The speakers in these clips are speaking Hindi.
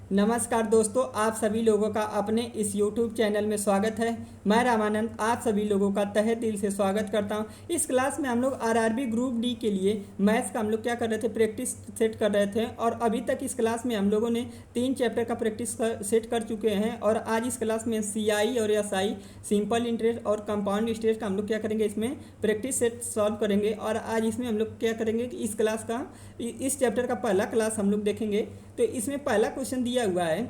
नमस्कार दोस्तों, आप सभी लोगों का अपने इस YouTube चैनल में स्वागत है। मैं रामानंद आप सभी लोगों का तहे दिल से स्वागत करता हूं। इस क्लास में हम लोग आरआरबी ग्रुप डी के लिए मैथ्स का हम लोग क्या कर रहे थे, प्रैक्टिस सेट कर रहे थे। और अभी तक इस क्लास में हम लोगों ने 3 चैप्टर का प्रैक्टिस सेट कर चुके हैं। और आज इस क्लास में CI और SI, सिंपल इंटरेस्ट और कंपाउंड इंटरेस्ट का हम लोग क्या करेंगे, इसमें प्रैक्टिस सेट सॉल्व करेंगे। और आज इसमें हम लोग क्या करेंगे कि इस चैप्टर का पहला क्लास हम लोग देखेंगे। तो इसमें पहला क्वेश्चन दिया हुआ है।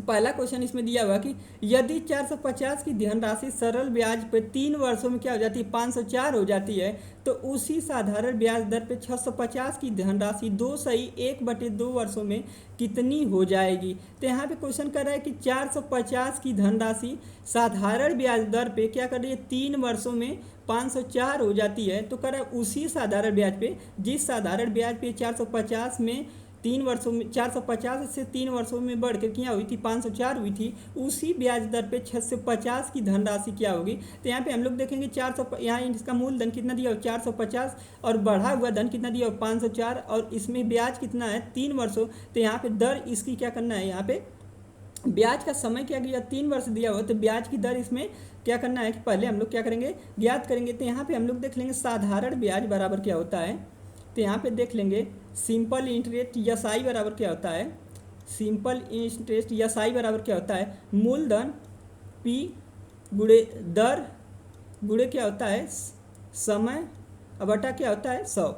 पहला क्वेश्चन इसमें दिया हुआ कि यदि 450 की धनराशि सरल ब्याज पे 3 वर्षों में क्या हो जाती है, 504 हो जाती है, तो उसी साधारण ब्याज दर पे 650 की धनराशि 2/1/2 वर्षों में कितनी हो जाएगी। तो यहाँ पे क्वेश्चन कर रहा है कि 450 की धनराशि साधारण ब्याज दर पे क्या कर रही है, 3 वर्षों में 504 हो जाती है। तो कर रहा है उसी साधारण ब्याज पे, जिस साधारण ब्याज पे 450 में 3 वर्षों में 450 से 3 वर्षों में बढ़ कर क्या हुई थी, 504 हुई थी, उसी ब्याज दर पे 650 की धनराशि क्या होगी। तो यहाँ पे हम लोग देखेंगे 400, यहाँ इसका मूलधन कितना दिया हो 450 और बढ़ा हुआ धन कितना दिया हो 504 और इसमें ब्याज कितना है 3 वर्षों। तो यहाँ पे दर इसकी क्या करना है, यहाँ पे ब्याज का समय क्या दिया 3 वर्ष दिया हो, तो ब्याज की दर इसमें क्या करना है कि पहले हम लोग क्या करेंगे, ज्ञात करेंगे। तो यहाँ पे हम लोग देख लेंगे साधारण ब्याज बराबर क्या होता है। तो यहाँ पे देख लेंगे सिंपल इंटरेस्ट SI बराबर क्या होता है, सिंपल इंटरेस्ट SI बराबर क्या होता है, मूलधन P गुणे दर गुणे क्या होता है समय बटा क्या होता है 100।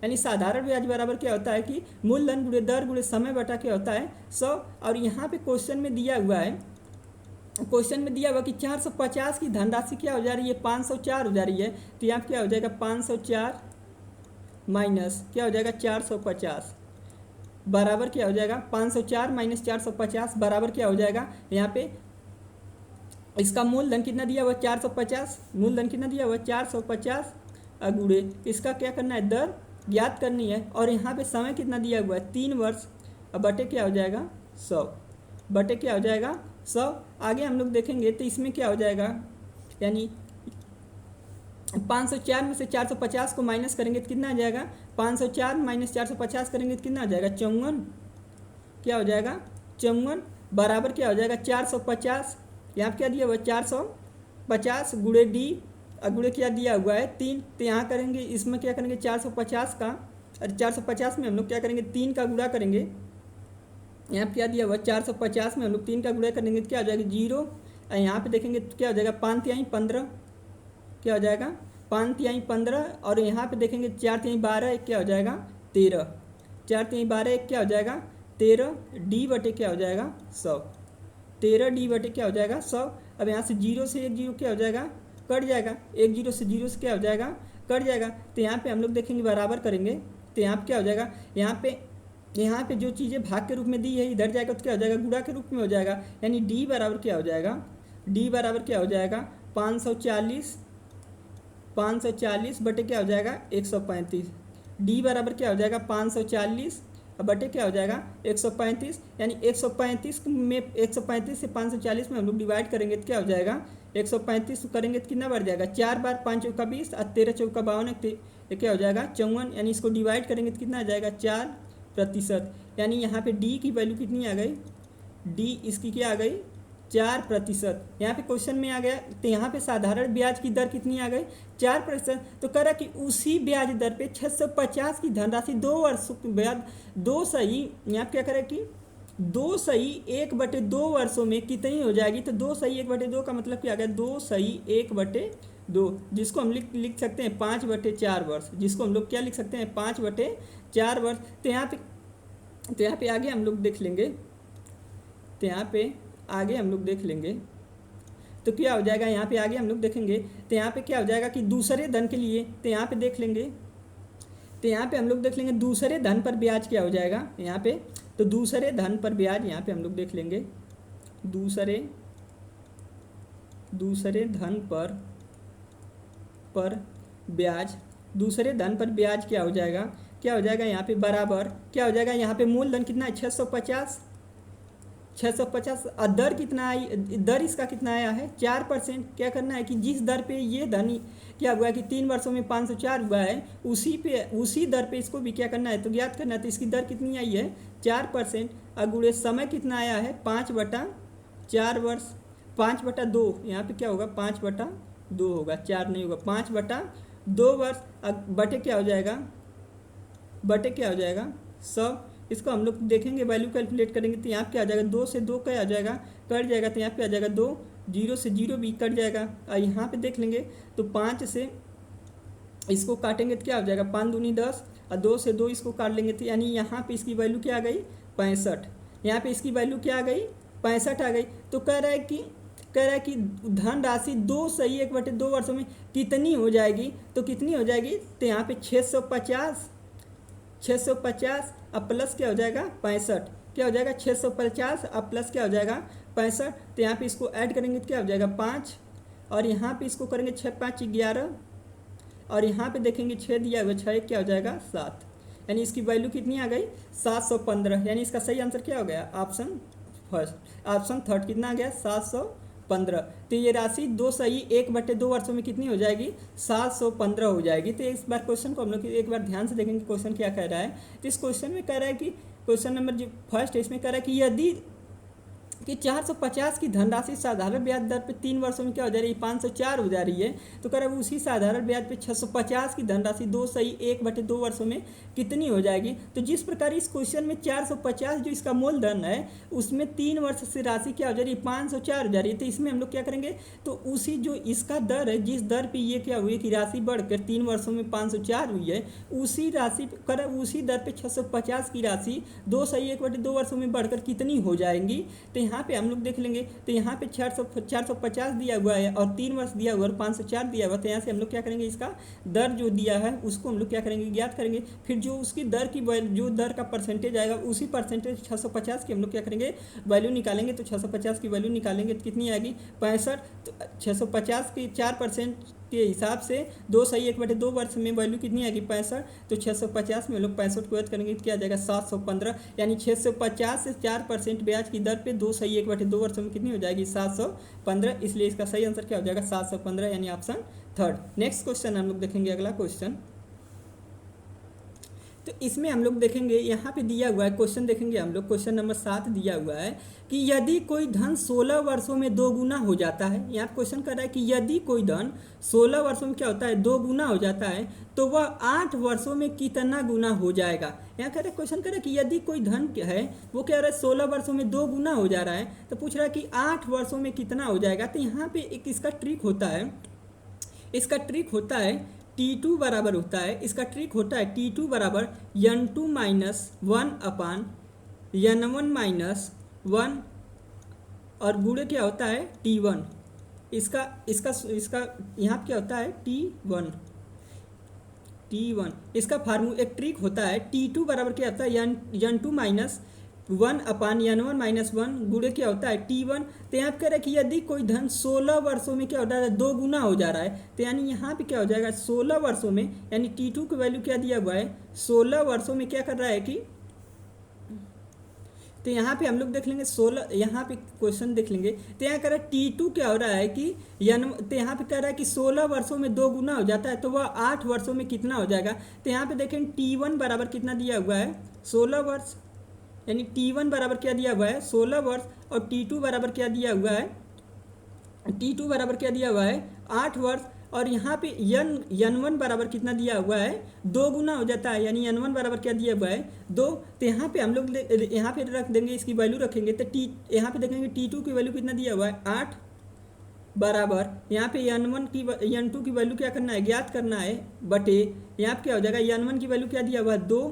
यानी साधारण ब्याज बराबर क्या होता है कि मूलधन गुणे दर गुणे समय बटा क्या होता है 100। और यहाँ पे क्वेश्चन में दिया हुआ है, क्वेश्चन में दिया हुआ कि 450 की धनराशि क्या हो जा रही है, 504 हो जा रही है। तो यहाँ क्या हो जाएगा 504 माइनस क्या हो जाएगा 450 बराबर क्या हो जाएगा 504 माइनस 450 बराबर क्या हो जाएगा, यहाँ पे इसका मूलधन कितना दिया हुआ 450, मूलधन कितना दिया हुआ 450 गुणे इसका क्या करना है, दर ज्ञात करनी है। और यहाँ पे समय कितना दिया हुआ है 3 वर्ष, अब बटे क्या हो जाएगा 100, बटे क्या हो जाएगा 100। आगे हम लोग देखेंगे तो इसमें क्या हो जाएगा, यानी 504 में से 450 को माइनस करेंगे तो कितना आ जाएगा, 504 माइनस 450 करेंगे तो कितना आ जाएगा 54, क्या हो जाएगा 54 बराबर क्या हो जाएगा 450। यहाँ क्या दिया हुआ है 450 गुणे डी, गुणे क्या दिया हुआ है 3। तो यहाँ करेंगे इसमें क्या करेंगे 450 का, और 450 में हम लोग क्या करेंगे 3 का गुणा करेंगे। यहाँ क्या दिया हुआ है 450 में हम लोग 3 का गुणा करेंगे तो क्या हो जाएगा 0। और यहाँ पे देखेंगे तो क्या हो जाएगा 5 तिहाई 15, क्या हो जाएगा 5 तिहाई 15। और यहाँ पे देखेंगे 4 तिहाई 12 क्या हो जाएगा 13, 4 तिहाई 12 क्या हो जाएगा 13, डी बटे क्या हो जाएगा 100, 13 डी बटे क्या हो जाएगा 100। अब यहाँ से 0 से 1 0 क्या हो जाएगा, कट जाएगा, 1 0 से 0 से क्या हो जाएगा, कट जाएगा। तो यहाँ पे हम लोग देखेंगे बराबर करेंगे तो यहाँ पे क्या हो जाएगा, यहाँ पे जो चीज़ें भाग के रूप में दी है इधर जाएगा तो क्या हो जाएगा गुणा के रूप में हो जाएगा। यानी डी बराबर क्या हो जाएगा, डी बराबर क्या हो जाएगा 540 बटे क्या हो जाएगा 135, डी बराबर क्या हो जाएगा 540 बटे क्या हो जाएगा 135। यानी 135 में 135 से 540 में हम लोग डिवाइड करेंगे तो क्या हो जाएगा 135 करेंगे तो कितना बढ़ जाएगा, 4 बार 5 चौका 20 और 13 चौका 52, ये क्या हो जाएगा 54। यानी इसको डिवाइड करेंगे तो कितना आ जाएगा 4%। यानी यहाँ पे डी की वैल्यू कितनी आ गई, डी इसकी क्या आ गई 4%। यहाँ पे क्वेश्चन में आ गया। तो यहाँ पे साधारण ब्याज की दर कितनी आ गई 4%। तो कह रहा कि उसी ब्याज दर पे 650 की धनराशि 2 वर्ष ब्याज 2 सही, यहाँ क्या करें कि 2/1/2 वर्षों में कितनी हो जाएगी। तो 2/1/2 का मतलब क्या आ गया 2/1/2, जिसको हम लिख सकते हैं 5/4 वर्ष, जिसको हम लोग क्या लिख सकते हैं 5/4 वर्ष। तो यहाँ पे आगे हम लोग देख लेंगे, तो यहाँ पे आगे हम लोग देख लेंगे तो क्या हो जाएगा, यहाँ पे आगे हम लोग देखेंगे तो यहाँ पे क्या हो जाएगा कि दूसरे धन के लिए, तो यहाँ पे देख लेंगे, तो यहाँ पे हम लोग देख लेंगे दूसरे धन पर ब्याज क्या हो जाएगा यहाँ पे। तो दूसरे धन पर ब्याज यहाँ पे हम लोग देख लेंगे, दूसरे धन पर ब्याज, दूसरे धन पर ब्याज क्या हो जाएगा यहाँ पे बराबर क्या हो जाएगा, यहाँ पे मूलधन कितना है 650 दर कितना आई, दर इसका कितना आया है 4%। क्या करना है कि जिस दर पे ये धन क्या हुआ है कि 3 वर्षों में 504 हुआ है, उसी दर पे इसको भी क्या करना है तो ज्ञात करना है। तो इसकी दर कितनी आई है 4%। अगुड़े समय कितना आया है 5/4 वर्ष, 5/2, यहाँ पे क्या होगा 5/2 होगा, 4 नहीं होगा, 5/2 वर्ष। अब बटे क्या हो जाएगा, बटे क्या हो जाएगा 100। इसको हम लोग देखेंगे वैल्यू कैलकुलेट करेंगे तो यहाँ पे आ जाएगा 2 से 2 क्या आ जाएगा कट जाएगा, तो यहाँ पे आ जाएगा 2, 0 से 0 भी कट जाएगा। और यहाँ पे देख लेंगे तो 5 से इसको काटेंगे तो क्या हो जाएगा 5 दूनी 10, और 2 से 2 इसको काट लेंगे तो यानी यहाँ पे इसकी वैल्यू क्या आ गई 65। यहाँ पे इसकी वैल्यू क्या आ गई 65 आ गई। तो कह रहा है कि धनराशि 2 सही 1/2 वर्षों में कितनी हो जाएगी, तो कितनी हो जाएगी तो यहाँ पे 650 अब प्लस क्या हो जाएगा 65, क्या हो जाएगा 650 अब प्लस क्या हो जाएगा 65। तो यहाँ पे इसको ऐड करेंगे तो क्या हो जाएगा 5, और यहाँ पे इसको करेंगे 6 5 11, और यहाँ पे देखेंगे 6 दिया हुआ 6 क्या हो जाएगा 7, यानी इसकी वैल्यू कितनी आ गई 715। यानी इसका सही आंसर क्या हो गया ऑप्शन फर्स्ट, ऑप्शन थर्ड कितना आ गया 715। तो ये राशि 2 सही 1/2 वर्षों में कितनी हो जाएगी 715 हो जाएगी। तो इस बार क्वेश्चन को हम लोग एक बार ध्यान से देखेंगे क्वेश्चन क्या कह रहा है। तो इस क्वेश्चन में कह रहा है कि क्वेश्चन नंबर जो फर्स्ट है इसमें कह रहा है कि यदि कि 450 की धनराशि साधारण ब्याज दर पे 3 वर्षों में क्या हो जा रही है 504 हो जा रही है। तो कह रहा है उसी साधारण ब्याज पे 650 की धनराशि 2 सही 1/2 वर्षों में कितनी हो जाएगी। तो जिस प्रकार इस क्वेश्चन में 450 जो इसका मूलधन है उसमें 3 वर्ष से राशि क्या हो जा रही है 504 हो जा रही है। तो इसमें हम लोग क्या करेंगे तो उसी जो इसका दर है जिस दर पे ये क्या हुई कि राशि बढ़कर 3 वर्षों में 504 हुई है, उसी राशि कर उसी दर पे 650 की राशि 2 सही 1/2 वर्षों में बढ़कर कितनी हो जाएंगी। तो यहाँ पे हम लोग देख लेंगे तो यहाँ पे 450 दिया हुआ है और 3 वर्ष दिया हुआ है और 504 दिया हुआ। तो यहाँ से हम लोग क्या करेंगे इसका दर जो दिया है उसको हम लोग क्या करेंगे ज्ञात करेंगे। फिर जो उसकी दर की जो दर का परसेंटेज आएगा उसी परसेंटेज 650 की हम लोग क्या करेंगे वैल्यू निकालेंगे। तो 650 की वैल्यू निकालेंगे तो कितनी आएगी 65। तो 650 की 4% के हिसाब से 2 सही 1/2 वर्ष में वैल्यू कितनी आएगी 65। तो 650 में लोग 65 को ऐड करेंगे तो क्या आ जाएगा 715। यानी 650 से 4% ब्याज की दर पे 2 सही 1/2 वर्षों में कितनी हो जाएगी 715। इसलिए इसका सही आंसर क्या हो जाएगा 715, यानी ऑप्शन थर्ड। नेक्स्ट क्वेश्चन हम लोग देखेंगे, अगला क्वेश्चन। तो इसमें हम लोग देखेंगे यहाँ पे दिया हुआ है क्वेश्चन, देखेंगे हम लोग क्वेश्चन नंबर 7 दिया हुआ है कि यदि कोई धन 16 वर्षों में 2 गुना हो जाता है। यहाँ क्वेश्चन कर रहा है कि यदि कोई धन 16 वर्षों में क्या होता है 2 गुना हो जाता है तो वह 8 वर्षों में कितना गुना हो जाएगा। यहाँ कह रहा है क्वेश्चन कर रहा है कि यदि कोई धन है वो कह रहा है 16 वर्षों में 2 गुना हो जा रहा है, तो पूछ रहा है कि 8 वर्षों में कितना हो जाएगा। तो यहाँ पे एक इसका ट्रिक होता है, इसका ट्रिक होता है T2 बराबर होता है, इसका ट्रिक होता है T2 बराबर N2 माइनस 1 अपान N1 माइनस 1 और गुणे क्या होता है T1। इसका इसका इसका यहाँ क्या होता है T1 इसका फार्मूला एक ट्रिक होता है T2 बराबर क्या होता है N2 माइनस 1 अपान N1 माइनस 1 गुणे क्या होता है T1। तो यहाँ पे कह रहा है कि यदि कोई धन 16 वर्षों में क्या हो रहा है 2 गुना हो जा रहा है, तो यानी यहाँ पे क्या हो जाएगा 16 वर्षों में, यानी T2 की वैल्यू क्या दिया हुआ है 16 वर्षों में क्या कर रहा है कि, तो यहाँ पे हम लोग देख लेंगे 16, यहाँ पे क्वेश्चन देख लेंगे। तो यहाँ कह रहा है T2 क्या हो रहा है कि तो यहाँ पे कह रहा है कि 16 वर्षों में 2 गुना हो जाता है तो वह 8 वर्षों में कितना हो जाएगा। तो यहाँ पे देखें T1 बराबर कितना दिया हुआ है 16 वर्ष, यानी T1 बराबर क्या दिया हुआ है 16 वर्ष, और T2 बराबर क्या दिया हुआ है T2 बराबर क्या दिया हुआ है 8 वर्ष। और यहाँ पे N1 बराबर कितना दिया हुआ है 2 गुना हो जाता है, यानी N1 बराबर क्या दिया हुआ है 2। तो यहाँ पे हम लोग यहाँ पे रख देंगे, इसकी वैल्यू रखेंगे तो यहाँ पे देखेंगे T2 की वैल्यू कितना दिया हुआ है 8 बराबर यहाँ पे N2 की वैल्यू क्या करना है ज्ञात करना है, बटे यहाँ पे क्या हो जाएगा N1 की वैल्यू क्या दिया हुआ है 2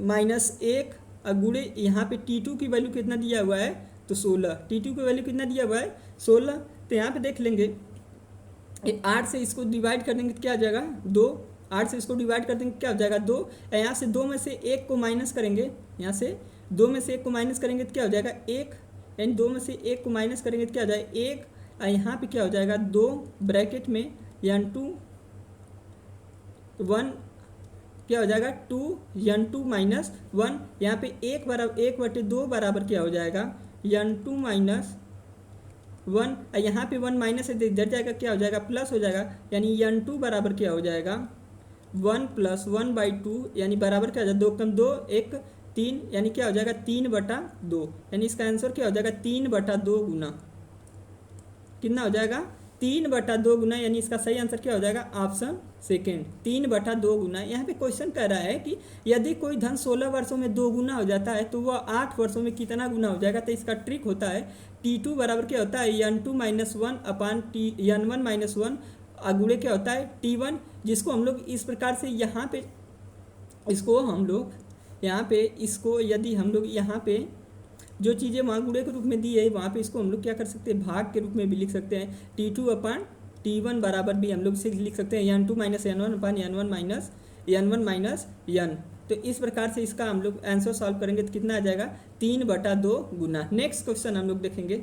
माइनस 1 और गुणे यहाँ पे T2 की वैल्यू कितना दिया हुआ है तो 16। T2 की वैल्यू कितना दिया हुआ है 16। तो यहाँ पे देख लेंगे 8 से इसको डिवाइड कर देंगे तो क्या आ जाएगा 2, 8 से इसको डिवाइड कर देंगे क्या हो जाएगा 2। यहाँ से 2 में से 1 को माइनस करेंगे, यहाँ से 2 में से 1 को माइनस करेंगे तो क्या हो जाएगा 1, यानी 2 में से 1 को माइनस करेंगे तो क्या हो जाएगा 1, और यहाँ पे क्या हो जाएगा 2 ब्रैकेट में N2 1 क्या हो जाएगा 2 N2 माइनस 1। यहाँ पे 1/2 बराबर क्या हो जाएगा एन टू माइनस वन, यहाँ पे वन माइनस है तो इधर जाएगा क्या हो जाएगा प्लस हो जाएगा, यानी एन टू बराबर क्या हो जाएगा 1+1/2, यानी बराबर क्या हो जाएगा 2 1 3, यानी क्या हो जाएगा 3/2, यानी इसका आंसर क्या हो जाएगा 3/2 गुना, कितना हो जाएगा 3/2 गुना, यानी इसका सही आंसर क्या हो जाएगा ऑप्शन सेकेंड 3/2 गुना। यहाँ पे क्वेश्चन कह रहा है कि यदि कोई धन 16 वर्षों में 2 गुना हो जाता है तो वह 8 वर्षों में कितना गुना हो जाएगा। तो इसका ट्रिक होता है T2 बराबर क्या होता है n2-1/N1-1 गुणे क्या होता है T1, जिसको हम लोग इस प्रकार से यहाँ पे इसको यदि हम लोग यहाँ पे जो चीज़ें वहाँ गुणे के रूप में दी है वहाँ पे इसको हम लोग क्या कर सकते हैं भाग के रूप में भी लिख सकते हैं। T2/T1 बराबर भी हम लोग इसे लिख सकते हैं n2-N1/N1 तो इस प्रकार से इसका हम लोग आंसर सॉल्व करेंगे तो कितना आ जाएगा 3/2 गुना। नेक्स्ट क्वेश्चन हम लोग देखेंगे,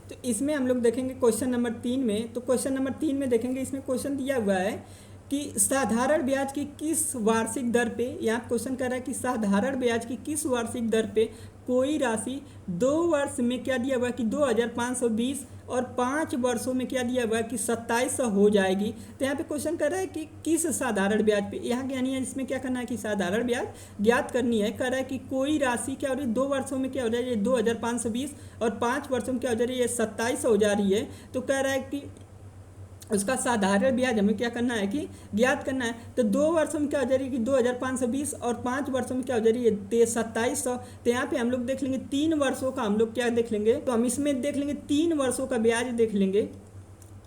तो इसमें हम लोग देखेंगे क्वेश्चन नंबर 3 में। तो क्वेश्चन नंबर 3 में देखेंगे, इसमें क्वेश्चन दिया हुआ है कि साधारण ब्याज की किस वार्षिक दर पे, यहाँ क्वेश्चन कर रहा है कि साधारण ब्याज की किस वार्षिक दर पे कोई राशि 2 वर्ष में क्या दिया हुआ है कि 2520 और 5 वर्षों में क्या दिया हुआ है कि 2700 हो जाएगी। तो यहाँ पे क्वेश्चन कर रहा है कि किस साधारण ब्याज पे, यहाँ यानी इसमें क्या करना है कि साधारण ब्याज ज्ञात करनी है। कह रहा है कि कोई राशि क्या हो रही है 2 वर्षों में क्या हो रहा है 2520 और 5 वर्षों में क्या हो जा रही है 2700 हो जा रही है। तो कह रहा है कि उसका साधारण ब्याज हमें क्या करना है कि ज्ञात करना है। तो 2 वर्षों में क्या हो जा रही है कि 2520 और 5 वर्षों में क्या हो जा रही है 2700। तो यहाँ पे हम लोग देख लेंगे 3 वर्षों का हम लोग क्या देख लेंगे, तो हम इसमें देख लेंगे 3 वर्षों का ब्याज देख लेंगे,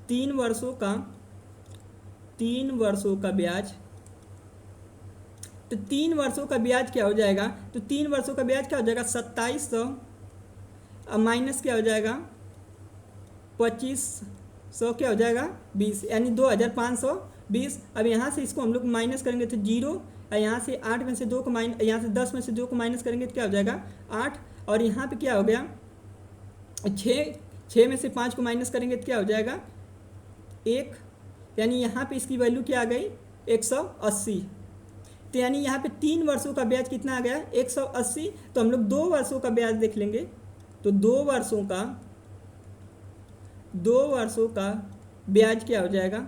3 वर्षों का ब्याज। तो 3 वर्षों का ब्याज क्या हो जाएगा, तो 3 वर्षों का ब्याज क्या हो जाएगा 2700 माइनस क्या हो जाएगा 2500 क्या हो जाएगा 20, यानी 2520। अब यहाँ से इसको हम लोग माइनस करेंगे तो 0, यहाँ से 8 में से 2 को माइनस, यहाँ से 10 में से 2 को माइनस करेंगे तो क्या हो जाएगा 8, और यहाँ पे क्या हो गया 6 में से 5 को माइनस करेंगे तो क्या हो जाएगा 1, यानी यहाँ पे इसकी वैल्यू क्या आ गई 180। तो यानी यहाँ पे 3 वर्षों का ब्याज कितना आ गया 180। तो हम लोग 2 वर्षों का ब्याज देख लेंगे, तो 2 वर्षों का ब्याज क्या हो जाएगा,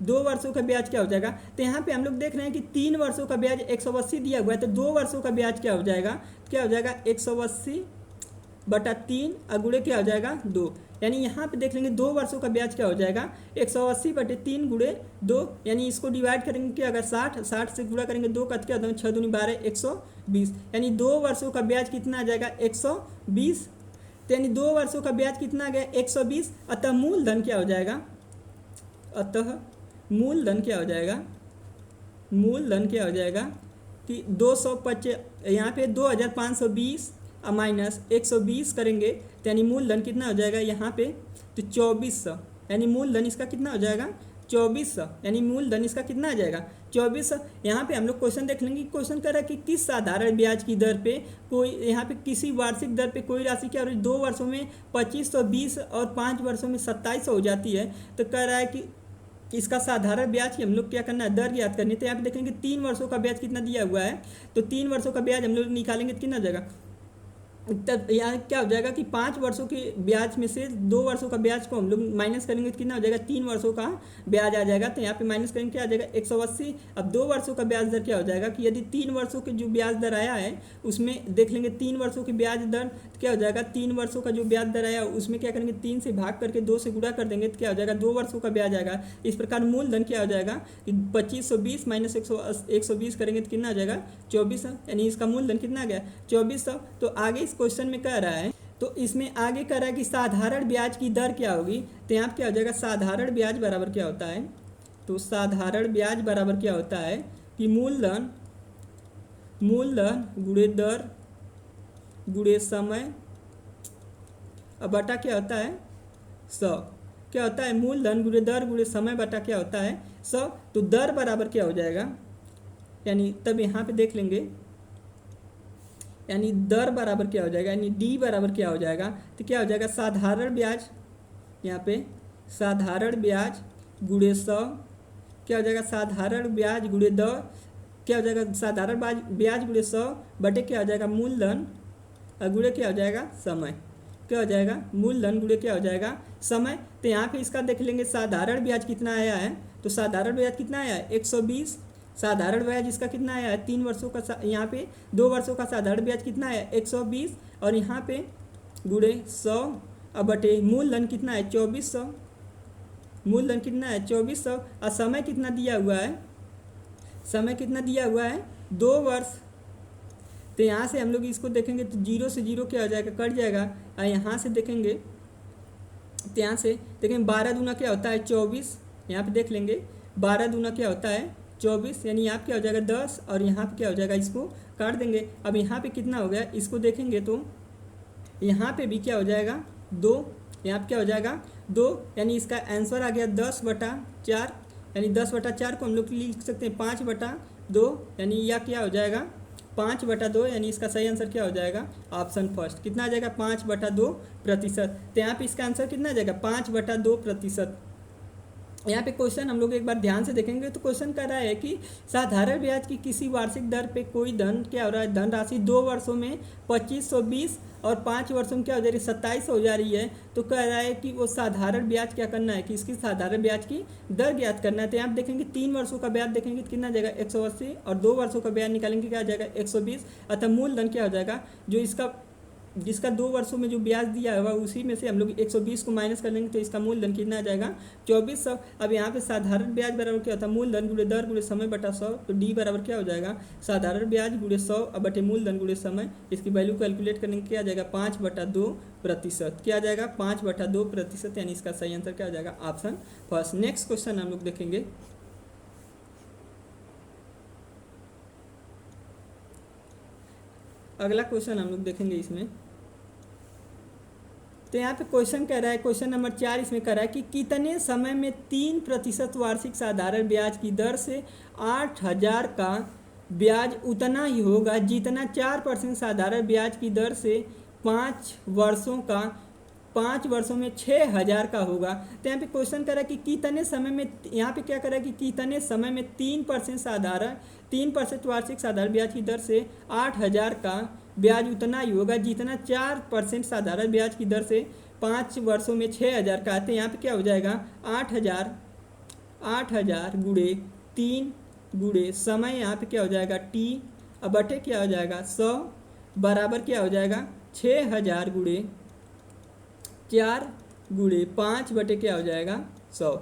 2 वर्षों का ब्याज क्या हो जाएगा। तो यहाँ पे हम लोग देख रहे हैं कि 3 वर्षों का ब्याज 180 दिया हुआ है, तो 2 वर्षों का ब्याज क्या हो जाएगा 180/3 गुणे क्या हो जाएगा 2, यानी यहाँ पे देख लेंगे 2 वर्षों का ब्याज क्या हो जाएगा 180/3 गुणे 2, यानी इसको डिवाइड करेंगे क्या अगर 60 से गुणा करेंगे 2 का क्या होता है 6 दूनी 12 120, यानी 2 वर्षों का ब्याज कितना आ जाएगा 120। तो यानी 2 वर्षों का ब्याज कितना आ गया 120। अतः मूलधन क्या हो जाएगा, मूलधन क्या हो जाएगा कि 225, यहाँ पे 2520 माइनस 120 करेंगे तो यानी मूलधन कितना हो जाएगा यहाँ पे तो 2400, यानी मूलधन इसका कितना हो जाएगा 2400, यानी मूलधन इसका कितना आ जाएगा 2400। यहाँ पे हम लोग क्वेश्चन देख लेंगे, क्वेश्चन कर रहा है कि किस साधारण ब्याज की दर पे कोई, यहाँ पे किसी वार्षिक दर पे कोई राशि क्या हो रही है 2 वर्षों में 2520 और 5 वर्षों में 2700 हो जाती है। तो कह रहा है कि इसका साधारण ब्याज की हम लोग क्या करना है दर ज्ञात करनी है। तो यहाँ पे देखेंगे 3 वर्षों का ब्याज कितना दिया हुआ है, तो 3 वर्षों का ब्याज हम लोग निकालेंगे तो कितना हो जाएगा, तब यहाँ क्या हो जाएगा कि 5 वर्षों के ब्याज में से 2 वर्षों का ब्याज को हम लोग माइनस करेंगे तो कितना हो जाएगा 3 वर्षों का ब्याज आ जाएगा। तो यहाँ पे माइनस करेंगे क्या आ जाएगा 180। अब 2 वर्षों का ब्याज दर क्या हो जाएगा कि यदि 3 वर्षों के जो ब्याज दर आया है उसमें देख लेंगे 3 वर्षों की ब्याज दर क्या हो जाएगा, 3 वर्षों का जो ब्याज दर आया उसमें क्या करेंगे 3 से भाग करके 2 से गुणा कर देंगे तो क्या हो जाएगा 2 वर्षों का ब्याज आएगा। इस प्रकार मूलधन क्या हो जाएगा कि 2520 माइनस 120 करेंगे तो कितना आ जाएगा 2400, यानी इसका मूलधन कितना आ गया 2400। तो आगे इस क्वेश्चन में कह रहा है, तो इसमें आगे कह रहा है कि साधारण ब्याज की दर क्या होगी। तो यहाँ क्या हो जाएगा साधारण ब्याज बराबर क्या होता है, तो साधारण ब्याज बराबर क्या होता है कि मूलधन गुणे दर गुणे समय अब बटा क्या होता है 100, क्या होता है मूलधन गुणे दर गुणे समय बटा क्या होता है 100। तो दर बराबर क्या हो जाएगा, यानी तब यहाँ पे देख लेंगे, यानी दर बराबर क्या हो जाएगा, यानी डी बराबर क्या हो जाएगा, तो क्या हो जाएगा साधारण ब्याज, यहाँ पे साधारण ब्याज गुणे 100 क्या हो जाएगा साधारण ब्याज गुणे दर क्या हो जाएगा, साधारण ब्याज गुणे 100 बटे क्या हो जाएगा, मूलधन और गुणे क्या हो जाएगा, समय। क्या हो जाएगा, मूलधन गुणे क्या हो जाएगा, समय। तो यहाँ पे इसका देख लेंगे साधारण ब्याज कितना आया है, तो साधारण ब्याज कितना आया है 120। साधारण ब्याज इसका कितना आया है 3 वर्षों का, यहाँ पे 2 वर्षों का साधारण ब्याज कितना है 120 और यहाँ पे गुणे 100 अब बटे मूलधन कितना है 2400। मूलधन कितना है 2400 और समय कितना दिया हुआ है, समय कितना दिया हुआ है 2 वर्ष। तो यहाँ से हम लोग इसको देखेंगे तो 0 से 0 क्या हो जाएगा, कट जाएगा। और यहाँ से देखेंगे तो यहाँ से देखेंगे 12 दूना क्या होता है 24, यहाँ पे देख लेंगे 12 दूना क्या होता है 24, यानी यहाँ क्या हो जाएगा 10 और यहाँ पे क्या हो जाएगा, इसको काट देंगे। अब यहाँ पे कितना हो गया, इसको देखेंगे तो यहाँ पे भी क्या हो जाएगा 2, यहाँ पे क्या हो जाएगा 2, यानी इसका आंसर आ गया 10/4, यानी 10/4 को हम लोग लिख सकते हैं 5/2, यानी यह क्या हो जाएगा 5/2, यानी इसका सही आंसर क्या हो जाएगा, ऑप्शन फर्स्ट। कितना आ जाएगा 5/2%। तो यहाँ पे इसका आंसर कितना आ जाएगा 5/2%। यहाँ पे क्वेश्चन हम लोग एक बार ध्यान से देखेंगे तो क्वेश्चन कर रहा है कि साधारण ब्याज की किसी वार्षिक दर पे कोई धन क्या हो रहा है, धनराशि 2 वर्षों में 2520 और 5 वर्षों में क्या हो जा रही है 2700 हो जा रही है। तो कह रहा है कि वो साधारण ब्याज क्या करना है, कि इसकी साधारण ब्याज की दर ज्ञात करना है। तो यहाँ देखेंगे 3 वर्षों का ब्याज देखेंगे तो कितना जाएगा 180 और 2 वर्षों का ब्याज निकालेंगे क्या आ जाएगा 120। अतः मूलधन क्या हो जाएगा, जो इसका जिसका 2 वर्षों में जो ब्याज दिया हुआ उसी में से हम लोग 120 को माइनस कर लेंगे तो इसका मूलधन कितना आ जाएगा 2400। अब यहाँ पे साधारण ब्याज बराबर क्या होता है, मूलधन गुणे दर गुणे समय बटा 100। तो डी बराबर क्या हो जाएगा, साधारण ब्याज गुणे 100 अब बटे मूलधन गुणे समय। इसकी वैल्यू कैलकुलेट करने क्या आ जाएगा 5/2%। क्या आ जाएगा 5/2%, यानी इसका सही आंसर क्या हो जाएगा, ऑप्शन फर्स्ट। नेक्स्ट क्वेश्चन हम लोग देखेंगे। अगला क्वेश्चन हम लोग देखेंगे इसमें। तो यहाँ पे क्वेश्चन कह रहा है, क्वेश्चन नंबर 4 इसमें कह रहा है कि कितने समय में 3% वार्षिक साधारण ब्याज की दर से 8000 का ब्याज उतना ही होगा जितना 4% साधारण ब्याज की दर से 5 वर्षों में 6000 का होगा। तो यहाँ पे क्वेश्चन कर रहा है कि कितने समय में, यहाँ पे क्या कर रहा है कि कितने समय में 3% वार्षिक साधारण ब्याज की दर से 8000 का ब्याज उतना ही होगा जितना 4% साधारण ब्याज की दर से 5 वर्षों में 6000 का आते हैं। यहाँ पे क्या हो जाएगा 8000 गुणे 3 गुणे समय, यहाँ पे क्या हो जाएगा t अब बटे क्या हो जाएगा 100 बराबर क्या हो जाएगा 6000 गुणे 4 गुणे 5 बटे क्या हो जाएगा 100।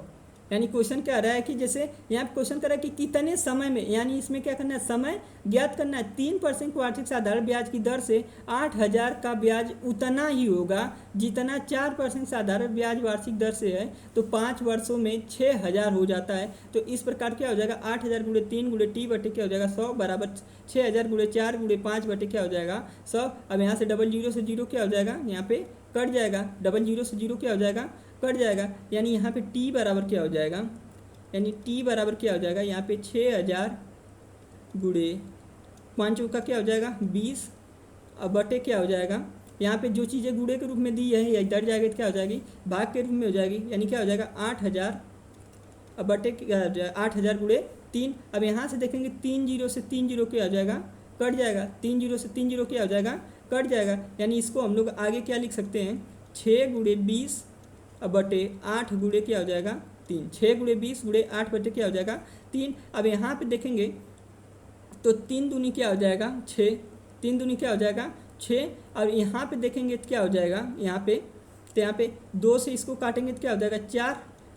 यानी क्वेश्चन क्या रहा है कि जैसे यहाँ पे क्वेश्चन कर रहा है कि कितने समय में, यानी इसमें क्या करना है समय ज्ञात करना है। 3% वार्षिक साधारण ब्याज की दर से 8000 का ब्याज उतना ही होगा जितना 4% साधारण ब्याज वार्षिक दर से है। तो 5 वर्षों में 6000 हो जाता है। तो इस प्रकार क्या हो जाएगा 8000 गुणे 3 गुणे टी बटे क्या हो जाएगा 100 बराबर 6000 गुणे 4 गुणे 5 बटे क्या हो जाएगा 100। अब यहाँ से 00 से 0 क्या हो जाएगा, यहाँ पे कट जाएगा। 00 से 0 क्या हो जाएगा, कट जाएगा। यानी यहाँ पे t बराबर क्या हो जाएगा, यानी t बराबर क्या हो जाएगा, यहाँ पे 6000 गुणे 5 का क्या हो जाएगा 20 अब बटे क्या हो जाएगा, यहाँ पे जो चीज़ें गुणे के रूप में दी है या इधर जाएगी तो क्या हो जाएगी भाग के रूप में हो जाएगी। यानी क्या हो जाएगा 8000 अब बटे 8000 गुणे 3। अब यहाँ से देखेंगे 30 से 30 क्या हो जाएगा कट जाएगा। 30 से 30 क्या हो जाएगा कट जाएगा। यानी इसको हम लोग आगे क्या लिख सकते हैं 6 गुणे 20 अब बटे 8 गुणे क्या हो जाएगा 3। 6 गुणे 20 गुणे 8 बटे क्या हो जाएगा 3। अब यहाँ पे देखेंगे तो 3 दूनी क्या हो जाएगा 6, 3 दूनी क्या हो जाएगा 6। और यहाँ पे देखेंगे तो क्या हो जाएगा यहाँ पे, तो यहाँ पे 2 से इसको काटेंगे तो क्या हो जाएगा 4,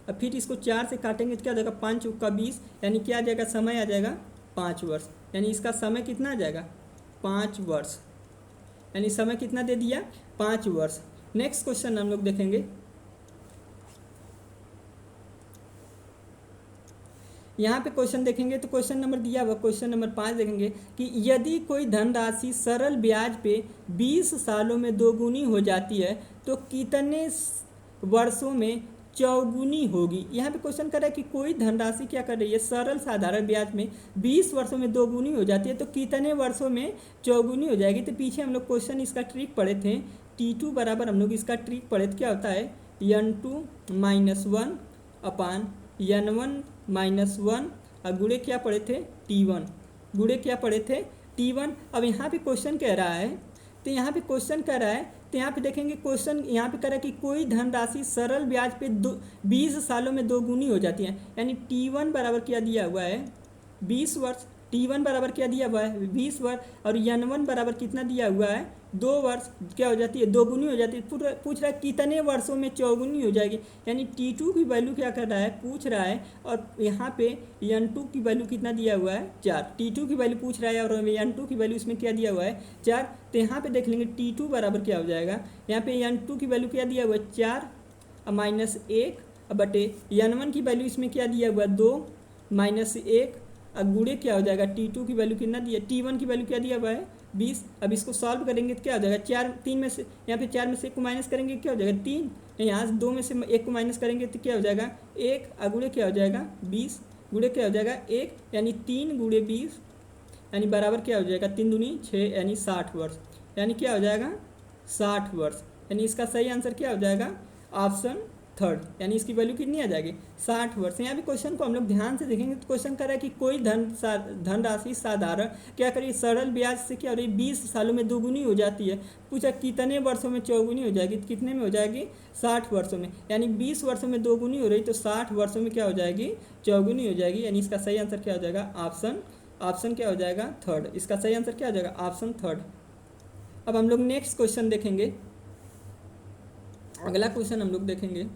और फिर इसको 4 से काटेंगे तो क्या हो जाएगा 5 का 20, यानी क्या आ जाएगा समय आ जाएगा 5 वर्ष। यानी इसका समय कितना आ जाएगा 5 वर्ष, यानी समय कितना दे दिया 5 वर्ष। नेक्स्ट क्वेश्चन हम लोग देखेंगे। यहाँ पे क्वेश्चन देखेंगे तो क्वेश्चन नंबर दिया हुआ क्वेश्चन नंबर 5 देखेंगे कि यदि कोई धनराशि सरल ब्याज पे 20 सालों में दोगुनी हो जाती है तो कितने वर्षों में चौगुनी होगी। यहाँ पे क्वेश्चन कर रहा है कि कोई धनराशि क्या कर रही है सरल साधारण ब्याज में 20 वर्षों में दोगुनी हो जाती है तो कितने वर्षों में चौगुनी हो जाएगी। तो पीछे हम लोग क्वेश्चन इसका ट्रिक पढ़े थे, T2 बराबर हम लोग इसका ट्रिक पढ़े थे, क्या होता है n2 - 1 अपान n1 - 1 और गुणे क्या पढ़े थे T1। गुणे क्या पढ़े थे T1। अब यहाँ पे क्वेश्चन कह रहा है, तो यहाँ पे क्वेश्चन कह रहा है, तो यहाँ पे देखेंगे क्वेश्चन यहाँ पे कह रहा है कि कोई धनराशि सरल ब्याज पे 20 सालों में दोगुनी हो जाती है। यानी T1 बराबर क्या दिया हुआ है 20 वर्ष, T1 बराबर क्या दिया हुआ है 20 वर्ष, और N1 बराबर कितना दिया हुआ है 2 वर्ष। क्या हो जाती है दोगुनी हो जाती है। पूछ रहा है कितने वर्षों में चौगुनी हो जाएगी। यानी T2 की वैल्यू क्या कर रहा है पूछ रहा है, और यहाँ पे N2 की वैल्यू कितना दिया हुआ है 4। T2 की वैल्यू पूछ रहा है और N2 की वैल्यू इसमें क्या दिया हुआ है 4। तो यहाँ पे देख लेंगे T2 बराबर क्या हो जाएगा, यहाँ पे N2 की वैल्यू क्या दिया हुआ है 4 -1 बटे N1 की वैल्यू इसमें क्या दिया हुआ है 2 -1 अब गुणे क्या हो जाएगा T2 की वैल्यू कितना दिया, T1 की वैल्यू क्या दिया हुआ है 20। अब इसको सॉल्व करेंगे तो क्या हो जाएगा 3 में से, यहाँ पे 4 में से 1 को माइनस करेंगे क्या हो जाएगा 3, यहाँ से 2 में से 1 को माइनस करेंगे तो क्या हो जाएगा 1, गुणे क्या हो जाएगा 20, गुणे क्या हो जाएगा 1, यानी 3 गुणे 20 यानी बराबर क्या हो जाएगा 3 दूनी 6 यानी 60 वर्ष। यानी क्या हो जाएगा 60 वर्ष। यानी इसका सही आंसर क्या हो जाएगा ऑप्शन थर्ड, यानी इसकी वैल्यू कितनी आ जाएगी 60 वर्ष। यहाँ भी क्वेश्चन को हम लोग ध्यान से देखेंगे तो क्वेश्चन कर रहा है कि कोई धनराशि साधारण क्या करिए सरल ब्याज से क्या हो रही है 20 सालों में दोगुनी हो जाती है। पूछा कितने वर्षों में चौगुनी हो जाएगी, तो कितने में हो जाएगी 60 वर्षों में। यानी 20 वर्षों में दोगुनी हो रही तो 60 वर्षों में क्या हो जाएगी चौगुनी हो जाएगी। यानी इसका सही आंसर क्या हो जाएगा ऑप्शन क्या हो जाएगा थर्ड। इसका सही आंसर क्या हो जाएगा ऑप्शन थर्ड। अब हम लोग नेक्स्ट क्वेश्चन देखेंगे, अगला क्वेश्चन हम लोग देखेंगे।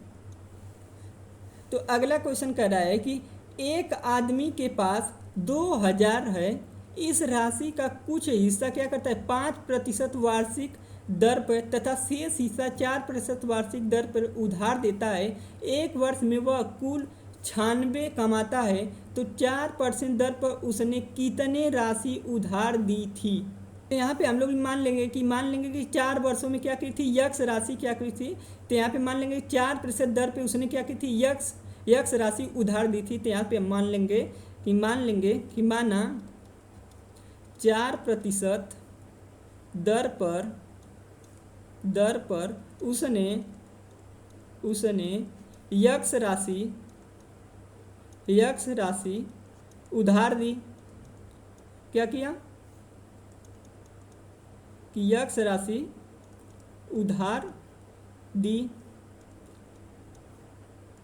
तो अगला क्वेश्चन कह रहा है कि एक आदमी के पास 2000 है, इस राशि का कुछ हिस्सा क्या करता है 5% वार्षिक दर पर तथा शेष हिस्सा 4% वार्षिक दर पर उधार देता है। एक वर्ष में वह कुल 96 कमाता है, तो 4% दर पर उसने कितने राशि उधार दी थी। तो यहाँ पे हम लोग मान लेंगे कि 4 वर्षों में क्या की थी यक्स राशि क्या की थी। तो यहाँ पे मान लेंगे 4% दर पे उसने क्या की थी यक्स राशि उधार दी थी। तो यहाँ पे मान लेंगे कि माना 4% दर पर उसने यक्स राशि उधार दी। क्या किया कि यक्स राशि उधार दी।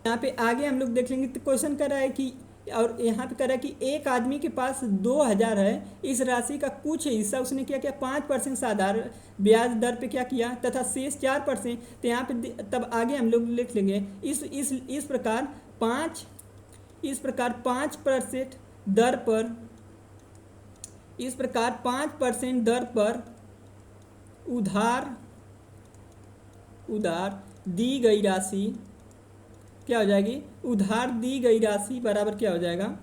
यहाँ पे आगे हम लोग देख लेंगे तो क्वेश्चन कर रहा है कि, और यहाँ पे कर रहा है कि एक आदमी के पास 2000 है, इस राशि का कुछ हिस्सा उसने क्या किया 5% साधारण ब्याज दर पे क्या किया तथा शेष 4%। तो यहाँ पे तब आगे हम लोग लिख लेंगे इस प्रकार 5% दर पर उधार दी गई राशि क्या हो जाएगी, उधार दी गई राशि बराबर क्या हो जाएगा,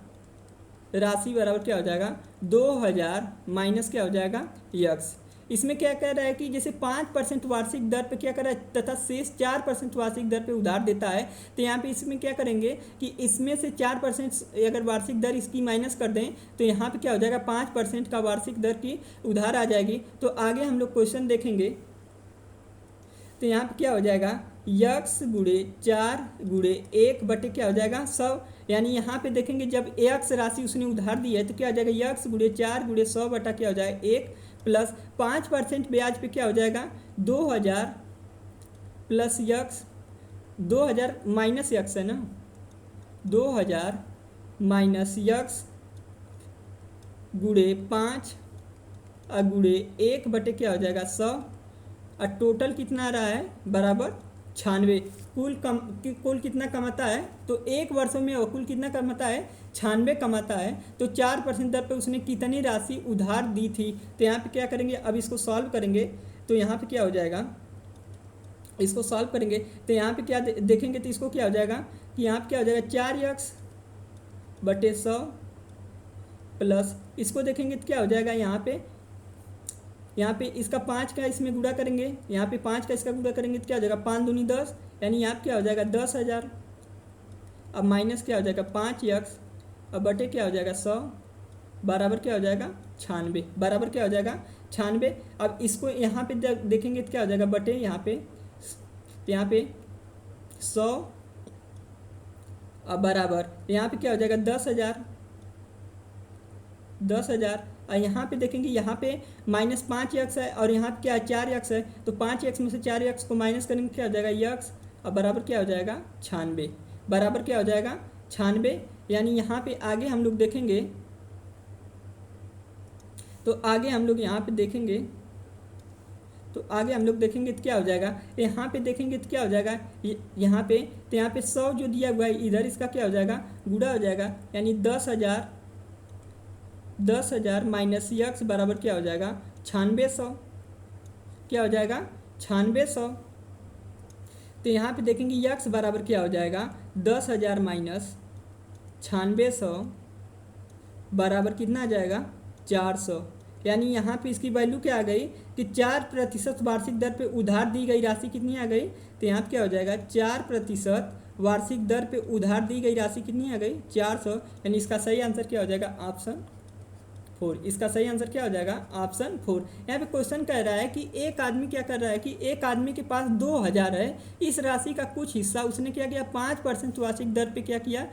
राशि बराबर क्या हो जाएगा 2000 माइनस क्या हो जाएगा यक्स। इसमें क्या कह रहा है कि जैसे 5% वार्षिक दर पे क्या कर रहा है तथा शेष 4% वार्षिक दर पे उधार देता है। तो यहाँ पे इसमें क्या करेंगे कि इसमें से 4% अगर वार्षिक दर इसकी माइनस कर दें तो यहाँ पे क्या हो जाएगा 5% का वार्षिक दर की उधार आ जाएगी। तो आगे हम लोग क्वेश्चन देखेंगे तो यहाँ पे क्या हो जाएगा यक्स गुणे 4 गुणे 1 बटे क्या हो जाएगा 100। यानी यहाँ पे देखेंगे जब एक्स राशि उसने उधार दी है तो क्या हो जाएगा यक्स गुणे 4 गुणे 100 बटा क्या हो जाएगा 1 प्लस 5% ब्याज पे क्या हो जाएगा 2000 प्लस यक्स 2000 माइनस यक्स है ना 2000 माइनस यक्स गुणे 5 गुणे 1 बटे क्या हो जाएगा 100 और टोटल कितना आ रहा है बराबर 96। कुल कितना कमाता है तो एक वर्षों में वो कुल कितना कमाता है 96 कमाता है। तो 4% दर पे उसने कितनी राशि उधार दी थी। तो यहाँ पे क्या करेंगे अब इसको सॉल्व करेंगे तो यहाँ पे क्या हो जाएगा, इसको सॉल्व करेंगे तो यहाँ पे क्या देखेंगे तो इसको क्या हो जाएगा कि यहाँ पे क्या हो जाएगा 4x बटे 100 प्लस इसको देखेंगे तो क्या हो जाएगा यहाँ पे इसका 5 का इसमें गुणा करेंगे, यहाँ पे 5 का इसका गुणा करेंगे तो क्या हो जाएगा 5 दूनी 10 यानी यहाँ पे क्या हो जाएगा 10,000। अब माइनस क्या हो जाएगा 5x अब बटे क्या हो जाएगा 100 बराबर क्या हो जाएगा 96 बराबर क्या हो जाएगा 96। अब इसको यहाँ पे देखेंगे तो क्या हो जाएगा बटे यहाँ पे 100 अब बराबर यहाँ पे क्या हो जाएगा 10,000 10,000। और यहाँ पे देखेंगे, यहाँ पे -5x है और यहाँ पे क्या है 4x है, तो 5x में से 4x को माइनस करेंगे क्या हो जाएगा x, और बराबर क्या हो जाएगा 96, बराबर क्या हो जाएगा 96। यानी यहाँ पे आगे हम लोग देखेंगे, तो आगे हम लोग यहाँ पे देखेंगे, तो आगे हम लोग देखेंगे तो क्या हो जाएगा, यहाँ पे देखेंगे तो क्या हो जाएगा, यहाँ पे तो यहाँ पे 100 जो दिया हुआ है इधर, इसका क्या हो जाएगा गुणा हो जाएगा, यानी 10,000 माइनस x बराबर क्या हो जाएगा 9600, क्या हो जाएगा 9600। तो यहाँ पे देखेंगे x बराबर क्या हो जाएगा 10,000 माइनस 9600 बराबर कितना आ जाएगा 400। यानी यहाँ पे इसकी वैल्यू क्या आ गई कि 4% वार्षिक दर पे उधार दी गई राशि कितनी आ गई, तो यहाँ पे क्या हो जाएगा 4% वार्षिक दर पे उधार दी गई राशि कितनी आ गई 400। यानी इसका सही आंसर क्या हो जाएगा ऑप्शन 4। इसका सही आंसर क्या हो जाएगा ऑप्शन 4। यहाँ पे क्वेश्चन कह रहा है कि एक आदमी क्या कर रहा है कि एक आदमी के पास 2,000 है, इस राशि का कुछ हिस्सा उसने क्या किया 5% वार्षिक दर पे क्या किया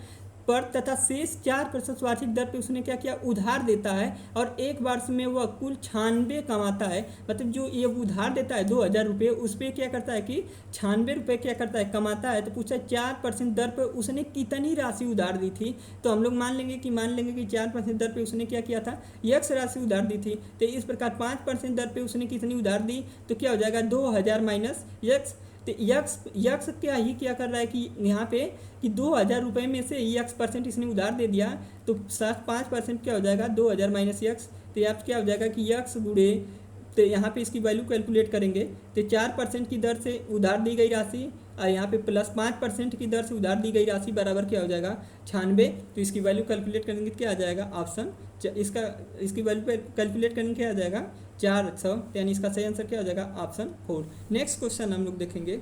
पर तथा शेष 4% वार्षिक दर पे उसने क्या किया उधार देता है, और एक वर्ष में वह कुल 96 कमाता है। मतलब जो ये उधार देता है 2,000 रुपये, उस पर क्या करता है कि 96 रुपये क्या करता है कमाता है। तो पूछा 4% दर पर उसने कितनी राशि उधार दी थी, तो हम लोग मान लेंगे कि 4% दर पे उसने क्या किया था x राशि उधार दी थी। तो इस प्रकार 5% दर पे उसने कितनी उधार दी, तो क्या हो जाएगा 2,000 माइनस x। तो यक्स क्या कर रहा है कि यहाँ पे कि 2,000 रुपये में से x% इसने उधार दे दिया, तो 5% क्या हो जाएगा 2,000 माइनस x। तो यहाँ क्या हो जाएगा कि x गुणे, तो यहाँ पे इसकी वैल्यू कैलकुलेट करेंगे तो 4% की दर से उधार दी गई राशि और यहाँ पे प्लस 5% की दर से उधार दी गई राशि बराबर क्या हो जाएगा 96। तो इसकी वैल्यू कैलकुलेट करेंगे क्या आ जाएगा ऑप्शन, इसकी वैल्यू पे कैलकुलेट करेंगे क्या आ जाएगा 400। यानी इसका सही आंसर क्या हो जाएगा ऑप्शन 4। नेक्स्ट क्वेश्चन हम लोग देखेंगे,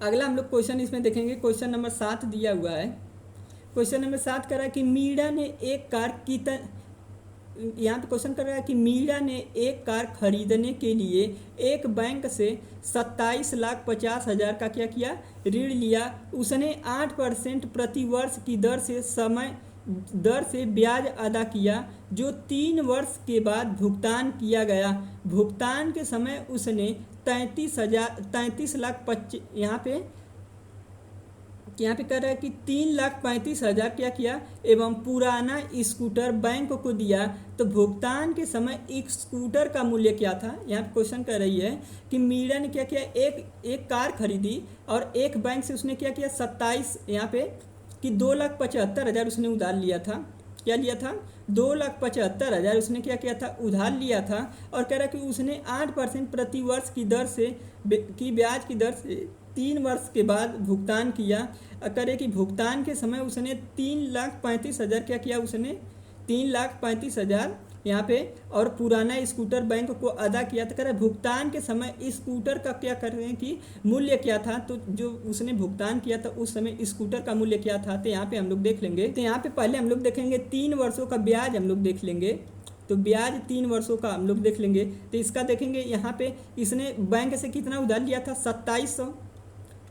अगला हम लोग क्वेश्चन इसमें देखेंगे, क्वेश्चन नंबर 7 दिया हुआ है। क्वेश्चन नंबर 7 कर रहा है कि मीरा ने एक कार यहाँ पे क्वेश्चन कर रहा है कि मीरा ने एक कार खरीदने के लिए एक बैंक से 27,50,000 का क्या किया ऋण लिया। उसने 8% प्रति वर्ष की दर से ब्याज अदा किया, जो 3 वर्ष के बाद भुगतान किया गया। भुगतान के समय उसने 33 लाख यहाँ पे कह रहा है कि 3,35,000 क्या किया एवं पुराना स्कूटर बैंक को दिया। तो भुगतान के समय एक स्कूटर का मूल्य क्या था। यहाँ पे क्वेश्चन कर रही है कि मीरा ने क्या किया, एक कार खरीदी और एक बैंक से उसने क्या किया 27 यहाँ पे कि 2,75,000 उसने उधार लिया था। क्या लिया था 2,75,000 उसने क्या किया था उधार लिया था, और कह रहा है कि उसने 8% प्रति वर्ष की ब्याज की दर से 3 वर्ष के बाद भुगतान किया। करे कि भुगतान के समय उसने 3,35,000 क्या किया, उसने 3,35,000 यहाँ पे और पुराना स्कूटर बैंक को अदा किया। तो कह रहा है भुगतान के समय स्कूटर का क्या कर रहे हैं कि मूल्य क्या था। तो जो उसने भुगतान किया था उस समय स्कूटर का मूल्य क्या था, तो यहाँ पे हम लोग देख लेंगे। तो यहाँ पे पहले हम लोग देखेंगे 3 वर्षों का ब्याज हम लोग देख लेंगे। तो ब्याज 3 वर्षों का हम लोग देख लेंगे। तो इसका देखेंगे यहाँ पे इसने बैंक से कितना उधार लिया था 2700,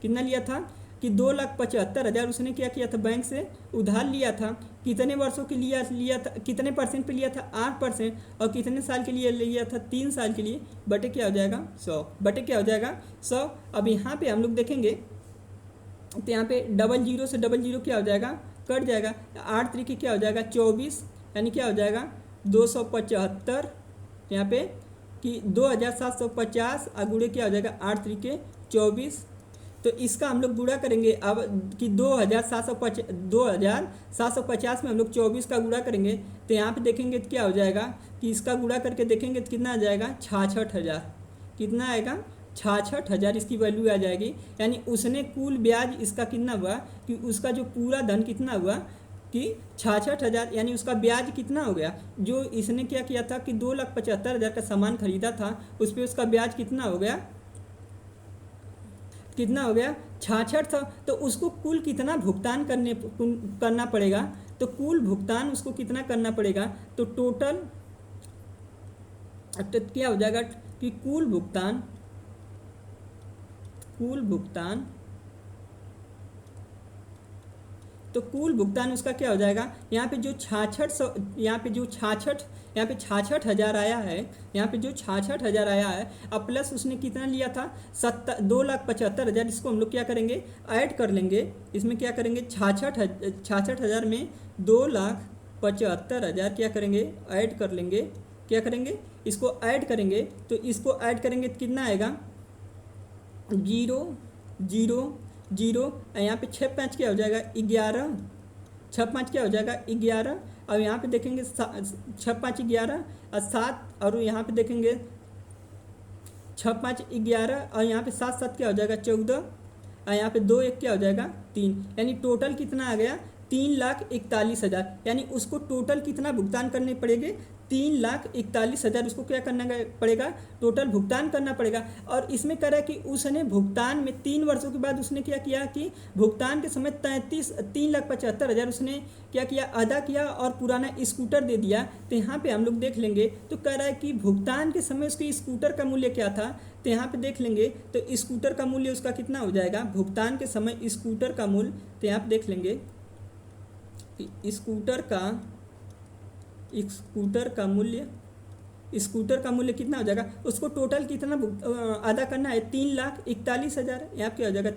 कितना लिया था कि 2,75,000 उसने क्या किया था बैंक से उधार लिया था। कितने वर्षों के लिए लिया था, कितने परसेंट पे लिया था 8%, और कितने साल के लिए लिया था 3 साल के लिए, बटे क्या हो जाएगा 100, बटे क्या हो जाएगा 100। अब यहाँ पे हम लोग देखेंगे तो यहाँ पे 00 से 00 क्या हो जाएगा कट जाएगा, 8 तरीके क्या हो जाएगा 24, यानी क्या हो जाएगा 275 यहाँ पे कि 2,750 अगुड़े क्या हो जाएगा 8 तरीके 24। तो इसका हम लोग गुणा करेंगे अब कि 2,750 में हम लोग 24 का गुणा करेंगे। तो यहाँ पे देखेंगे तो क्या हो जाएगा कि इसका गुणा करके देखेंगे तो कितना आ जाएगा 66,000, कितना आएगा 66,000 इसकी वैल्यू आ जाएगी। यानी उसने कुल ब्याज इसका कितना हुआ कि उसका जो पूरा धन कितना हुआ कि 66,000, यानी उसका ब्याज कितना हो गया। जो इसने क्या किया था कि 2,75,000 का सामान खरीदा था उस पर उसका ब्याज कितना हो गया 66 था। तो उसको कुल कितना भुगतान करना पड़ेगा, तो कुल भुगतान उसको कितना करना पड़ेगा, तो टोटल क्या हो जाएगा कि कुल तो कुल भुगतान उसका क्या हो जाएगा, यहाँ पे जो 6600, यहाँ पे 66,000 आया है, यहाँ पे जो 66,000 आया है, अब प्लस उसने कितना लिया था 2,75,000, इसको हम लोग क्या करेंगे ऐड कर लेंगे, इसमें क्या करेंगे 66,000 में 2,75,000 क्या करेंगे ऐड कर लेंगे, क्या करेंगे इसको ऐड करेंगे, तो इसको ऐड करेंगे तो कितना आएगा 0 0 0, यहाँ पे 6 5 क्या हो जाएगा 11, 6 5 क्या हो जाएगा 11, और यहाँ पे देखेंगे 6 5 11 और 7, और यहाँ पे देखेंगे 6 5 11 और यहाँ पे 7 7 क्या हो जाएगा 14, और यहाँ पे 2 1 क्या हो जाएगा 3, यानी टोटल कितना आ गया 3,41,000, यानी उसको टोटल कितना भुगतान करने पड़ेंगे 3,41,000, उसको क्या करना पड़ेगा टोटल भुगतान करना पड़ेगा। और इसमें कह रहा है कि उसने भुगतान में 3 वर्षों के बाद उसने क्या किया कि भुगतान के समय 3,75,000 उसने क्या किया अदा किया और पुराना स्कूटर दे दिया। तो यहाँ पे हम लोग देख लेंगे, तो कह रहा है कि भुगतान के समय उसके स्कूटर का मूल्य क्या था, तो यहाँ पे देख लेंगे तो स्कूटर का मूल्य उसका कितना हो जाएगा भुगतान के समय स्कूटर का मूल्य, तो यहाँ पे देख लेंगे स्कूटर का मूल्य कितना हो जाएगा, उसको टोटल कितना अदा करना है 3,41,000, यहाँ क्या हो जाएगा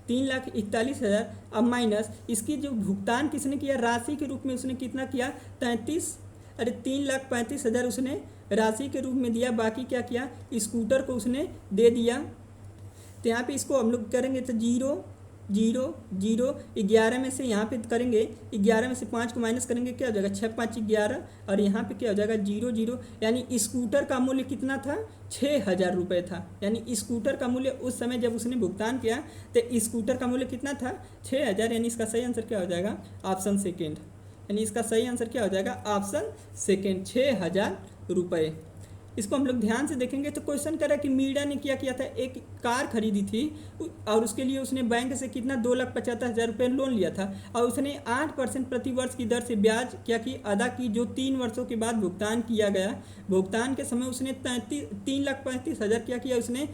3,41,000 अब माइनस इसकी जो भुगतान किसने किया राशि के रूप में उसने कितना किया 3,35,000 उसने राशि के रूप में दिया, बाकी क्या किया स्कूटर को उसने दे दिया। तो यहाँ पे इसको हम लोग करेंगे तो 0 0 0, 11 में से यहाँ पे करेंगे 11 में से 5 को माइनस करेंगे क्या हो जाएगा 6 5 11, और यहाँ पे क्या हो जाएगा 0 0, यानी स्कूटर का मूल्य कितना था 6,000 रुपये था, यानी स्कूटर का मूल्य उस समय जब उसने भुगतान किया तो स्कूटर का मूल्य कितना था 6,000, यानी इसका सही आंसर क्या हो जाएगा ऑप्शन सेकेंड, यानी इसका सही आंसर क्या हो जाएगा ऑप्शन सेकेंड 6,000 रुपये। इसको हम लोग ध्यान से देखेंगे तो क्वेश्चन कर रहा है कि मीरा ने क्या किया था एक कार खरीदी थी और उसके लिए उसने बैंक से कितना 2,75,000 रुपये लोन लिया था और उसने 8% प्रति वर्ष की दर से ब्याज क्या की अदा की, जो 3 वर्षों के बाद भुगतान किया गया। भुगतान के समय उसने 3,35,000 क्या किया, उसने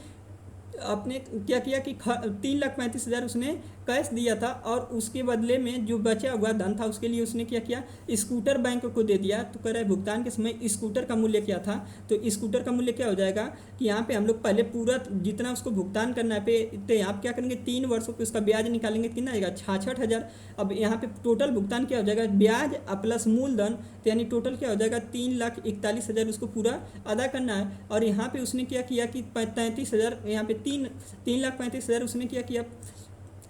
अपने क्या किया कि 3,35,000 उसने कैश दिया था और उसके बदले में जो बचा हुआ धन था उसके लिए उसने क्या किया स्कूटर बैंक को दे दिया। तो कह रहा है भुगतान के समय स्कूटर का मूल्य क्या था, तो स्कूटर का मूल्य क्या हो जाएगा कि यहाँ पे हम लोग पहले पूरा जितना उसको भुगतान करना है पे तो यहाँ पे क्या करेंगे 3 वर्षों पे उसका ब्याज निकालेंगे, कितना आएगा 66,000। अब यहाँ पे टोटल भुगतान क्या हो जाएगा ब्याज प्लस मूलधन, तो यानी टोटल क्या हो जाएगा 3,41,000 उसको पूरा अदा करना है। और यहाँ पे उसने क्या किया कि 35,000 यहाँ पे 3,35,000 उसने क्या किया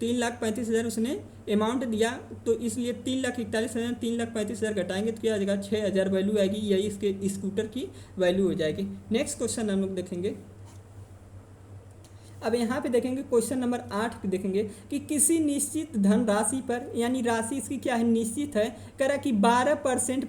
3,35,000 उसने अमाउंट दिया, तो इसलिए 3,41,000 3,35,000 घटाएंगे तो क्या आ जाएगा 6,000 वैल्यू आएगी, यही इसके स्कूटर की वैल्यू हो जाएगी। नेक्स्ट क्वेश्चन हम लोग देखेंगे। अब यहाँ पे देखेंगे क्वेश्चन नंबर 8 देखेंगे कि किसी निश्चित धनराशि पर, यानी राशि इसकी क्या है निश्चित है, कह रहा कि 12%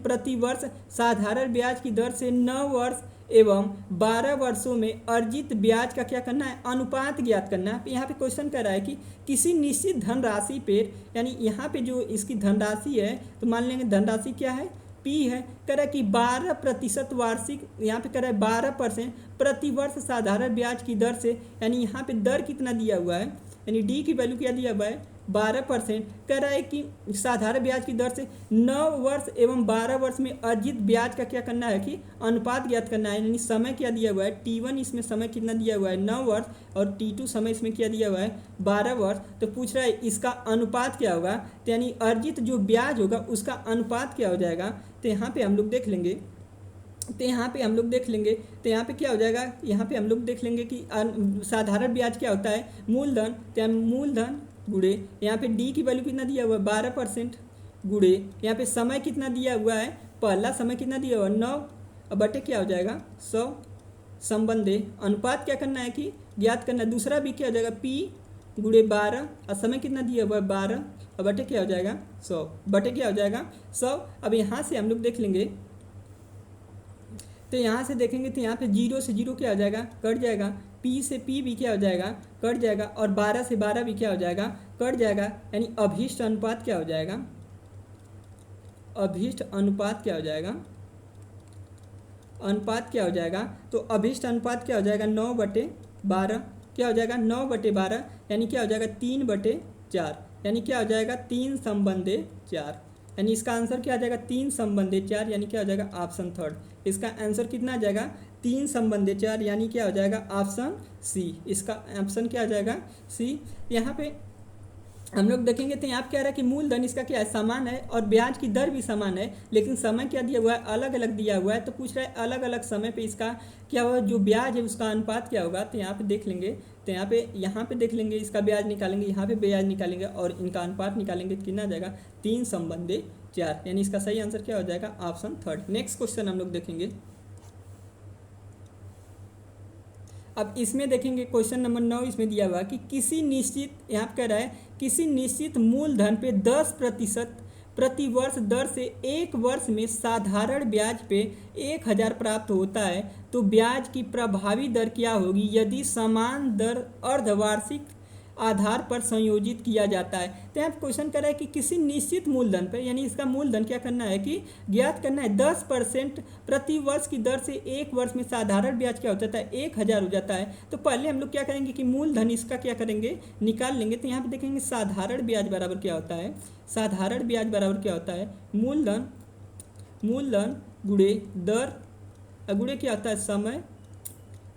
प्रति वर्ष साधारण ब्याज की दर से 9 वर्ष एवं 12 वर्षों में अर्जित ब्याज का क्या करना है अनुपात ज्ञात करना है। यहाँ पे क्वेश्चन कर रहा है कि किसी निश्चित धनराशि पर, यानी यहाँ पे जो इसकी धनराशि है तो मान लेंगे धनराशि क्या है पी है, कह रहा है कि 12% वार्षिक, यहाँ पे कह रहा है 12% प्रति वर्ष साधारण ब्याज की दर से, यानी यहाँ पे दर कितना दिया हुआ है, यानी डी की वैल्यू क्या दिया हुआ है 12%, कह रहा है कि साधारण ब्याज की दर से 9 वर्ष एवं 12 वर्ष में अर्जित ब्याज का क्या करना है कि अनुपात ज्ञात करना है। यानी समय क्या दिया हुआ है T1 इसमें समय कितना दिया हुआ है 9 वर्ष और T2 समय इसमें क्या दिया हुआ है 12 वर्ष। तो पूछ रहा है इसका अनुपात क्या होगा, तो यानी अर्जित जो ब्याज होगा उसका अनुपात क्या हो जाएगा। तो यहाँ पे हम लोग देख लेंगे तो यहाँ पे यहाँ पे क्या हो जाएगा, यहाँ पे हम लोग देख लेंगे कि साधारण ब्याज क्या होता है मूलधन, तो मूलधन गुड़े यहाँ पे डी की वैल्यू कितना दिया हुआ है 12% गुड़े यहाँ पे समय कितना दिया हुआ है, पहला समय कितना दिया हुआ है 9 और बटे क्या हो जाएगा 100 संबंधे अनुपात क्या करना है कि ज्ञात करना है। दूसरा भी क्या हो जाएगा P गुड़े 12 और समय कितना दिया हुआ है 12 और बटे क्या हो जाएगा 100 बटे क्या हो जाएगा 100। अब यहाँ से हम लोग देख लेंगे तो यहाँ से देखेंगे तो यहाँ पे 0 से 0 क्या हो जाएगा कट जाएगा, P से P भी क्या हो जाएगा कट जाएगा और 12 से 12 भी क्या हो जाएगा कट जाएगा, यानी अभीष्ट अनुपात क्या हो जाएगा, अभीष्ट अनुपात क्या हो जाएगा, अनुपात क्या हो जाएगा तो अभीष्ट अनुपात क्या हो जाएगा 9/12 क्या हो जाएगा 9/12, यानी क्या हो जाएगा 3/4, यानी क्या हो जाएगा 3/4, यानी इसका आंसर क्या आ जाएगा 3/4, यानी क्या हो जाएगा ऑप्शन थर्ड। इसका आंसर कितना आ जाएगा 3/4, यानी क्या हो जाएगा ऑप्शन सी। इसका ऑप्शन क्या आ जाएगा सी। यहाँ पे हम लोग देखेंगे तो यहाँ पे क्या रहा है कि मूलधन इसका क्या है समान है और ब्याज की दर भी समान है, लेकिन समय क्या दिया हुआ है अलग अलग दिया हुआ है। तो पूछ रहा है अलग अलग समय पे इसका क्या होगा, जो ब्याज है उसका अनुपात क्या होगा। तो यहाँ पे देख लेंगे, तो यहाँ पे देख लेंगे, इसका ब्याज निकालेंगे, यहाँ पे ब्याज निकालेंगे और इनका अनुपात निकालेंगे तो कितना आ जाएगा 3/4, यानी इसका सही आंसर क्या हो जाएगा ऑप्शन थर्ड। नेक्स्ट क्वेश्चन हम लोग देखेंगे। अब इसमें देखेंगे क्वेश्चन नंबर 9, इसमें दिया हुआ कि किसी निश्चित, यहाँ पे कह रहा है किसी निश्चित मूलधन पे 10% प्रति वर्ष दर से एक वर्ष में साधारण ब्याज पे 1,000 प्राप्त होता है, तो ब्याज की प्रभावी दर क्या होगी यदि समान दर अर्धवार्षिक आधार पर संयोजित किया जाता है। तो यहाँ क्वेश्चन कर रहा है कि किसी निश्चित मूलधन पर, यानी इसका मूलधन क्या करना है कि ज्ञात करना है 10% प्रति वर्ष की दर से एक वर्ष में साधारण ब्याज क्या हो जाता है 1,000 हो जाता है। तो पहले हम लोग क्या करेंगे कि मूलधन इसका क्या करेंगे निकाल लेंगे। तो यहाँ पे देखेंगे साधारण ब्याज बराबर क्या होता है, साधारण ब्याज बराबर क्या होता है मूलधन गुणे दर, गुणे क्या होता है समय,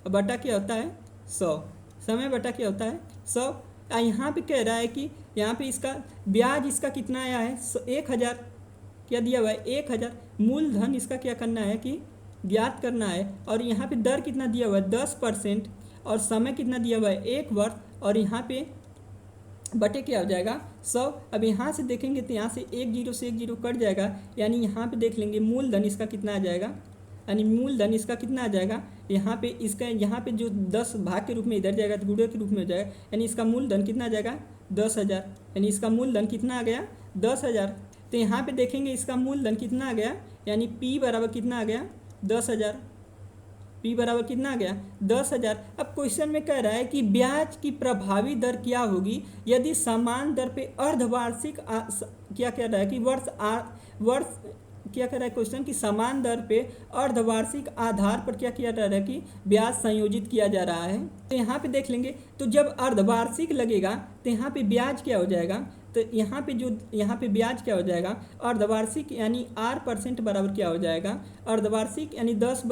बटा क्या होता है 100, समय बटा क्या होता है 100। यहाँ पे कह रहा है कि यहाँ पे इसका ब्याज इसका कितना आया है 1,000, क्या दिया हुआ है 1,000। मूलधन इसका क्या करना है कि ज्ञात करना है, और यहाँ पे दर कितना दिया हुआ है 10%, और समय कितना दिया हुआ है 1 वर्ष, और यहाँ पे बटे क्या हो जाएगा 100। अब यहाँ से देखेंगे तो यहाँ से 1 0 से 1 0 कट जाएगा, यानी यहाँ पे देख लेंगे मूलधन इसका कितना आ जाएगा, यानी मूलधन इसका कितना आ जाएगा यहाँ पे, इसका यहाँ पे जो 10 भाग के रूप में इधर जाएगा तो गुणे के रूप में हो जाएगा, यानी इसका मूलधन कितना आ जाएगा 10,000, यानी इसका मूलधन कितना आ गया 10,000। तो यहाँ पे देखेंगे इसका मूलधन कितना आ गया, यानी P बराबर कितना आ गया 10,000, P बराबर कितना आ गया 10,000। अब क्वेश्चन में कह रहा है कि ब्याज की प्रभावी दर क्या होगी यदि समान दर पे अर्धवार्षिक क्या कह रहा है कि वर्ष क्या कह रहा है क्वेश्चन कि समान दर पे अर्धवार्षिक आधार पर क्या किया जा रहा है कि ब्याज संयोजित किया जा रहा है। तो यहाँ पे देख लेंगे, तो जब अर्धवार्षिक लगेगा तो यहाँ पे ब्याज क्या हो जाएगा, तो यहाँ पे ब्याज क्या हो जाएगा अर्धवार्षिक, यानी R% बराबर क्या हो जाएगा अर्धवार्षिक, यानी 10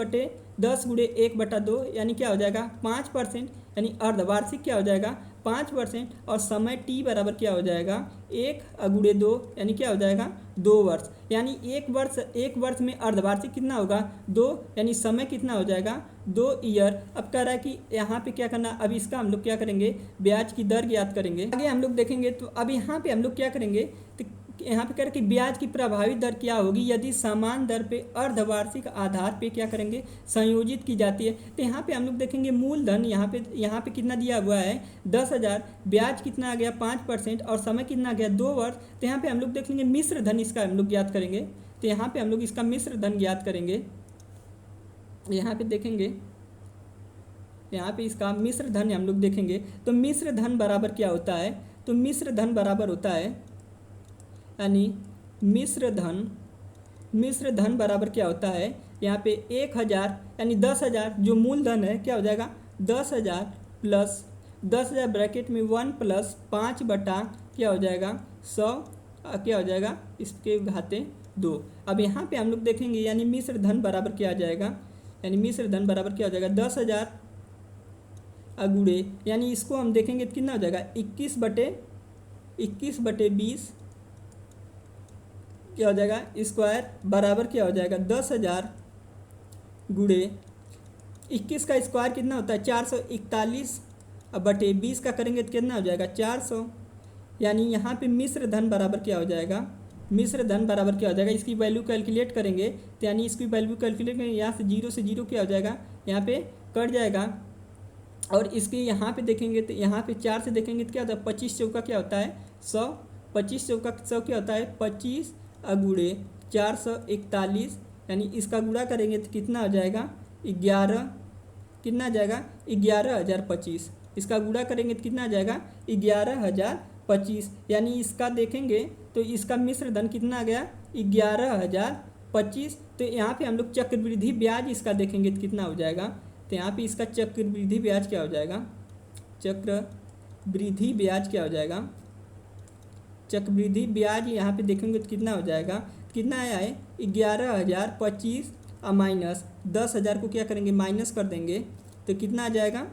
गुणे 1/2, यानी क्या हो जाएगा 5%, यानी अर्धवार्षिक क्या हो जाएगा 5%, और समय T बराबर क्या हो जाएगा 1 गुणे 2, यानी क्या हो जाएगा 2 वर्ष, यानी एक वर्ष में अर्धवार्षिक कितना होगा 2, यानी समय कितना हो जाएगा 2 ईयर। अब कह रहा है कि यहाँ पे क्या करना, अब इसका हम लोग क्या करेंगे ब्याज की दर ज्ञात करेंगे। आगे हम लोग देखेंगे, तो अब यहाँ पे हम लोग क्या करेंगे, तो यहाँ पे कह रहे कि ब्याज की प्रभावी दर क्या होगी यदि समान दर पे अर्धवार्षिक आधार पे क्या करेंगे संयोजित की जाती है। तो यहाँ पे हम लोग देखेंगे मूलधन यहाँ पे कितना दिया हुआ है 10,000, ब्याज कितना आ गया 5%, और समय कितना आ गया 2 वर्ष। तो यहाँ पे हम लोग देख लेंगे मिश्र धन इसका हम लोग ज्ञात करेंगे। तो यहाँ पे हम लोग इसका मिश्र धन ज्ञात करेंगे। यहाँ पे देखेंगे, यहाँ पे इसका मिश्र धन हम लोग देखेंगे, तो मिश्र धन बराबर क्या होता है, तो मिश्र धन बराबर होता है, यानी मिश्र धन बराबर क्या होता है यहाँ पे 1,000, यानी 10,000 जो मूलधन है क्या हो जाएगा 10,000 प्लस 10,000 ब्रैकेट में 1 प्लस 5 बटा क्या हो जाएगा 100, क्या हो जाएगा इसके घाते 2। अब यहाँ पे हम लोग देखेंगे, यानी मिश्र धन बराबर क्या आ जाएगा, यानी मिश्र धन बराबर क्या हो जाएगा 10,000 गुणे, यानी इसको हम देखेंगे तो कितना हो जाएगा 21/20 क्या हो जाएगा स्क्वायर बराबर क्या हो जाएगा 10,000 गुणे 21 का स्क्वायर कितना होता है 441, अब बटे 20 का करेंगे तो कितना हो जाएगा 400, यानी यहाँ पे मिश्र धन बराबर क्या हो जाएगा, मिश्र धन बराबर क्या हो जाएगा, इसकी वैल्यू कैलकुलेट करेंगे तो यानी इसकी वैल्यू कैलकुलेट करेंगे, यहाँ से 0 से 0 क्या हो जाएगा यहाँ पे कट जाएगा, और इसके यहाँ पे देखेंगे तो यहाँ पे 4 से देखेंगे तो क्या होता है 25 चौका क्या होता है 100, 25 चौका 100 क्या होता है 25 गुणे 441, यानी इसका गुणा करेंगे तो कितना हो जाएगा 11, कितना आ जाएगा 11,025, इसका गुणा करेंगे तो कितना आ जाएगा 11,025, यानी इसका देखेंगे तो इसका मिश्र धन कितना आ गया 11,025। तो यहाँ पे हम लोग चक्रवृद्धि ब्याज इसका देखेंगे तो कितना हो जाएगा, तो यहाँ पे इसका चक्रवृद्धि ब्याज क्या हो जाएगा चक्रवृद्धि ब्याज क्या हो जाएगा, चक्रवृद्धि ब्याज यहाँ पे देखेंगे तो कितना हो जाएगा, कितना आया है 11,025 और माइनस 10,000 को क्या करेंगे माइनस कर देंगे तो कितना आ जाएगा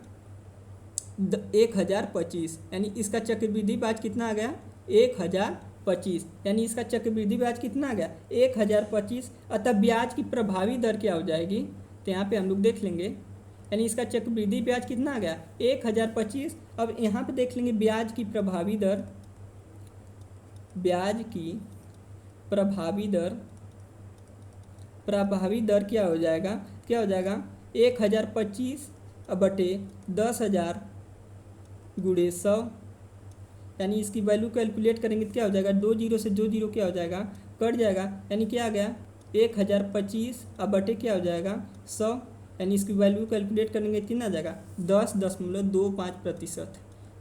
1,025, यानी इसका चक्रवृद्धि ब्याज कितना आ गया 1,025, यानी इसका चक्रवृद्धि ब्याज कितना आ गया 1,025। अतः ब्याज की प्रभावी दर क्या हो जाएगी, तो यहाँ पे हम लोग देख लेंगे, यानी इसका चक्रवृद्धि ब्याज कितना आ गया 1,025। अब यहाँ पे देख लेंगे ब्याज की प्रभावी दर, ब्याज की प्रभावी दर क्या हो जाएगा, 1,025 बटे 10,000 गुणे 100, यानी इसकी वैल्यू कैलकुलेट करेंगे तो क्या हो जाएगा, 2 जीरो से 2 जीरो क्या हो जाएगा कट जाएगा, यानी क्या आ गया 1,025 बटे क्या हो जाएगा 100, यानी इसकी वैल्यू कैलकुलेट करेंगे कितना आ जाएगा 10.25%,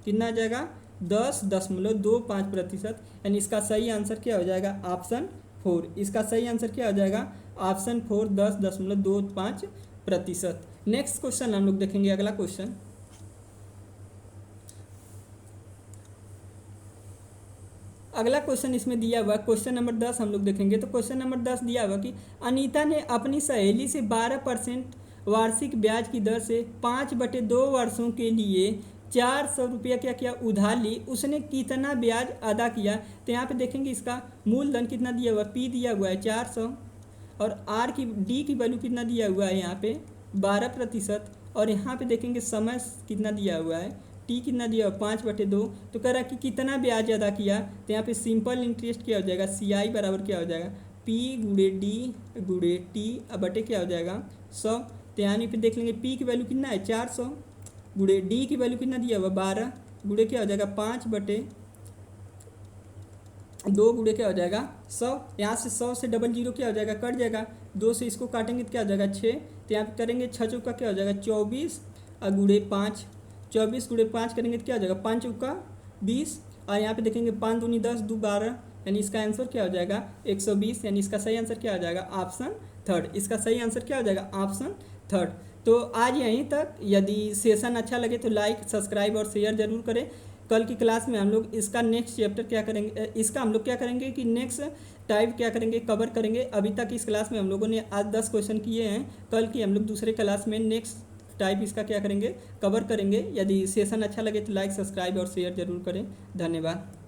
कितना आ जाएगा 10.25%, यानी इसका सही आंसर क्या हो जाएगा ऑप्शन 4, इसका सही आंसर क्या हो जाएगा ऑप्शन 4 10.25%। नेक्स्ट क्वेश्चन हम लोग देखेंगे, अगला क्वेश्चन इसमें दिया हुआ क्वेश्चन नंबर 10 हम लोग देखेंगे। तो क्वेश्चन नंबर 10 दिया हुआ कि अनीता ने अपनी सहेली से 12% वार्षिक ब्याज की दर से 5/2 वर्षों के लिए 400 रुपया क्या किया उधार ली, उसने कितना ब्याज अदा किया। तो यहाँ पे देखेंगे इसका मूलधन कितना दिया हुआ, P दिया हुआ है 400, और D की वैल्यू कितना दिया हुआ है यहाँ पे 12%, और यहाँ पे देखेंगे समय कितना दिया हुआ है, T कितना दिया हुआ 5/2। तो कह रहा कि कितना ब्याज अदा किया, तो यहाँ पे सिंपल इंटरेस्ट क्या हो जाएगा CI बराबर क्या हो जाएगा P गुणे D गुणे T बटे क्या हो जाएगा 100। तो यहाँ पे देख लेंगे P की वैल्यू कितना है 400 गुणे D की वैल्यू कितना दिया हुआ 12 गुणे क्या हो जाएगा 5/2 गुणे क्या हो जाएगा 100। यहाँ से 100 से 00 क्या हो जाएगा कट जाएगा, 2 से इसको काटेंगे तो क्या हो जाएगा 6। तो यहाँ पे करेंगे 6 चौका क्या हो जाएगा 24 गुणे 5, 24 गुणे 5 करेंगे तो क्या हो जाएगा 5 चौका 20, और यहाँ पे देखेंगे 5 दूनी 10 2 12, यानी इसका आंसर क्या हो जाएगा 120, यानी इसका सही आंसर क्या हो जाएगा ऑप्शन 3, इसका सही आंसर क्या हो जाएगा ऑप्शन 3। तो आज यहीं तक। यदि सेशन अच्छा लगे तो लाइक सब्सक्राइब और शेयर जरूर करें। कल की क्लास में हम लोग इसका नेक्स्ट चैप्टर क्या करेंगे, इसका हम लोग क्या करेंगे कि नेक्स्ट टाइप क्या करेंगे कवर करेंगे। अभी तक इस क्लास में हम लोगों ने आज 10 क्वेश्चन किए हैं, कल की हम लोग दूसरे क्लास में नेक्स्ट टाइप इसका क्या करेंगे कवर करेंगे। यदि सेशन अच्छा लगे तो लाइक सब्सक्राइब और शेयर जरूर करें। धन्यवाद।